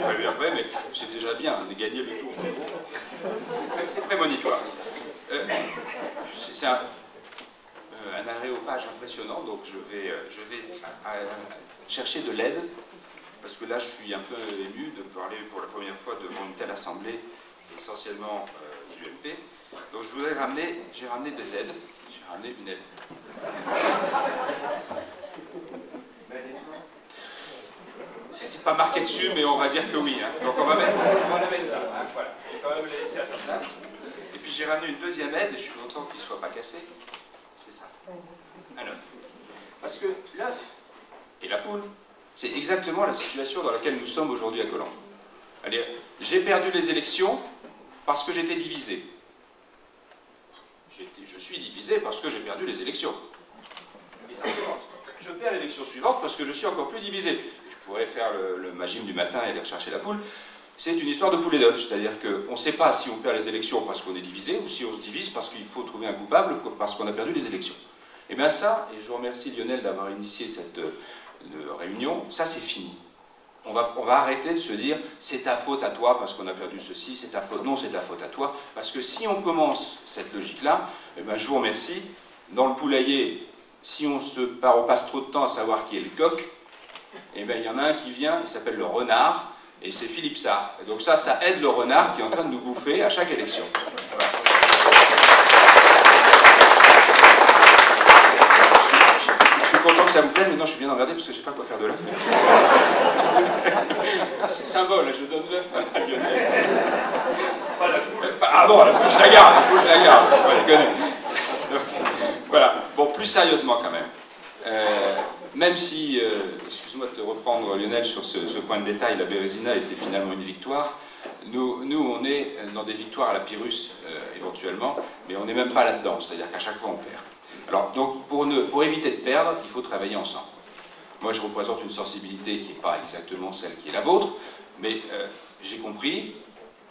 prévu après, mais c'est déjà bien de gagner le tour. C'est prémonitoire. C'est un aréopage impressionnant, donc je vais chercher de l'aide, parce que là je suis un peu ému de parler pour la première fois devant une telle assemblée, essentiellement du MP. Donc je voudrais ramener, j'ai ramené des aides, j'ai ramené une aide. C'est pas marqué dessus, mais on va dire que oui. Hein. Donc on va la mettre là, hein, voilà. Je vais quand même la laisser à sa place. Et puis j'ai ramené une deuxième aide, et je suis content qu'il ne soit pas cassé. C'est ça, un œuf. Parce que l'œuf et la poule, c'est exactement la situation dans laquelle nous sommes aujourd'hui à Colombes. Allez, j'ai perdu les élections parce que j'étais divisé. Je suis divisé parce que j'ai perdu les élections. Et ça recommence. Je perds l'élection suivante parce que je suis encore plus divisé. Je pourrais faire le magime du matin et aller rechercher la poule. C'est une histoire de poule et d'œuf, c'est-à-dire qu'on ne sait pas si on perd les élections parce qu'on est divisé ou si on se divise parce qu'il faut trouver un coupable parce qu'on a perdu les élections. Et bien ça, et je remercie Lionel d'avoir initié cette réunion, ça c'est fini. On va arrêter de se dire c'est ta faute à toi parce qu'on a perdu ceci, c'est ta faute, non c'est ta faute à toi, parce que si on commence cette logique-là, eh ben, je vous remercie, dans le poulailler, si on passe trop de temps à savoir qui est le coq, eh ben, il y en a un qui vient, il s'appelle le renard, et c'est Philippe Sarr. Et donc ça aide le renard qui est en train de nous bouffer à chaque élection. Voilà. Je suis content que ça vous plaise, maintenant je suis bien emmerdé parce que je ne sais pas quoi faire de l'œuf. C'est symbole, je donne l'œuf à Lionel. Ah bon, la poule, je la garde, voilà, je connais. Donc, voilà, bon, plus sérieusement quand même. Même si, excuse-moi de te reprendre Lionel sur ce point de détail, la Bérésina était finalement une victoire, nous on est dans des victoires à la Pyrrhus éventuellement, mais on n'est même pas là-dedans, c'est-à-dire qu'à chaque fois on perd. Alors, donc, pour éviter de perdre, il faut travailler ensemble. Moi, je représente une sensibilité qui n'est pas exactement celle qui est la vôtre, mais j'ai compris,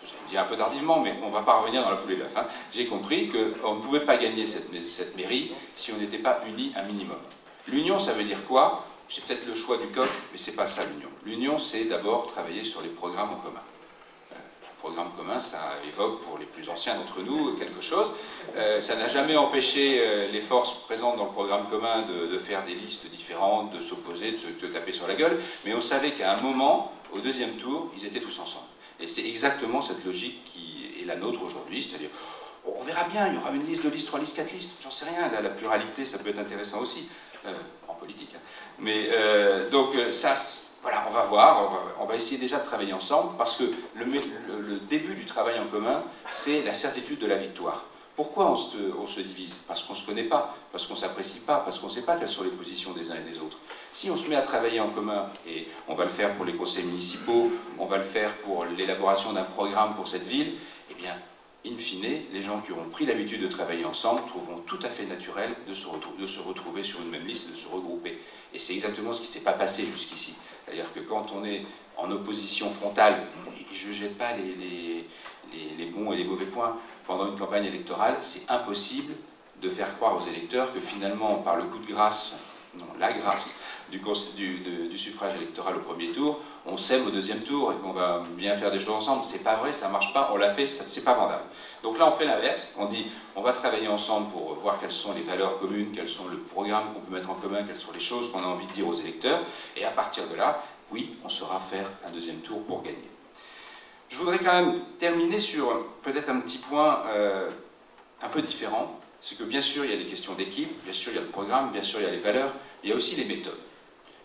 je vais dire un peu tardivement, mais on ne va pas revenir dans la poule et l'œuf, hein, j'ai compris qu'on ne pouvait pas gagner cette mairie si on n'était pas unis un minimum. L'union, ça veut dire quoi? C'est peut-être le choix du coq, mais ce n'est pas ça l'union. L'union, c'est d'abord travailler sur les programmes en commun. Programme commun, ça évoque pour les plus anciens d'entre nous quelque chose. Ça n'a jamais empêché les forces présentes dans le programme commun de faire des listes différentes, de s'opposer, de se taper sur la gueule, mais on savait qu'à un moment, au deuxième tour, ils étaient tous ensemble. Et c'est exactement cette logique qui est la nôtre aujourd'hui, c'est-à-dire, on verra bien, il y aura une liste, 2 listes, 3 listes, 4 listes, j'en sais rien, la pluralité, ça peut être intéressant aussi, en politique. Hein. Mais donc ça... Voilà, on va voir, on va essayer déjà de travailler ensemble, parce que le début du travail en commun, c'est la certitude de la victoire. Pourquoi on se divise? Parce qu'on ne se connaît pas, parce qu'on ne s'apprécie pas, parce qu'on ne sait pas quelles sont les positions des uns et des autres. Si on se met à travailler en commun, et on va le faire pour les conseils municipaux, on va le faire pour l'élaboration d'un programme pour cette ville, eh bien, in fine, les gens qui auront pris l'habitude de travailler ensemble trouveront tout à fait naturel de se retrouver sur une même liste, de se regrouper. Et c'est exactement ce qui ne s'est pas passé jusqu'ici. C'est-à-dire que quand on est en opposition frontale, et je ne jette pas les bons et les mauvais points pendant une campagne électorale, c'est impossible de faire croire aux électeurs que finalement, par le coup de grâce, non, la grâce du suffrage électoral au premier tour, on s'aime au deuxième tour et qu'on va bien faire des choses ensemble. C'est pas vrai, ça marche pas, on l'a fait, c'est pas vendable. Donc là, on fait l'inverse, on dit, on va travailler ensemble pour voir quelles sont les valeurs communes, quels sont le programme qu'on peut mettre en commun, quelles sont les choses qu'on a envie de dire aux électeurs, et à partir de là, oui, on saura faire un deuxième tour pour gagner. Je voudrais quand même terminer sur peut-être un petit point un peu différent. C'est que bien sûr, il y a des questions d'équipe, bien sûr, il y a le programme, bien sûr, il y a les valeurs, il y a aussi les méthodes.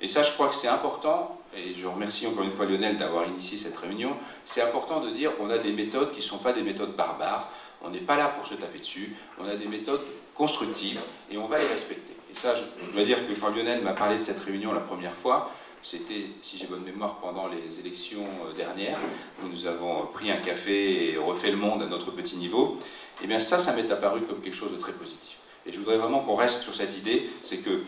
Et ça, je crois que c'est important, et je remercie encore une fois Lionel d'avoir initié cette réunion, c'est important de dire qu'on a des méthodes qui ne sont pas des méthodes barbares, on n'est pas là pour se taper dessus, on a des méthodes constructives, et on va les respecter. Et ça, je dois dire que quand Lionel m'a parlé de cette réunion la première fois, c'était, si j'ai bonne mémoire, pendant les élections dernières, où nous avons pris un café et refait le monde à notre petit niveau, et bien ça m'est apparu comme quelque chose de très positif. Et je voudrais vraiment qu'on reste sur cette idée, c'est que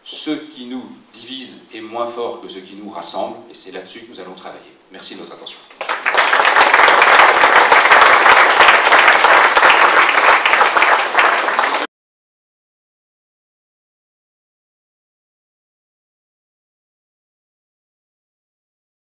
ce qui nous divise est moins fort que ce qui nous rassemble, et c'est là-dessus que nous allons travailler. Merci de votre attention.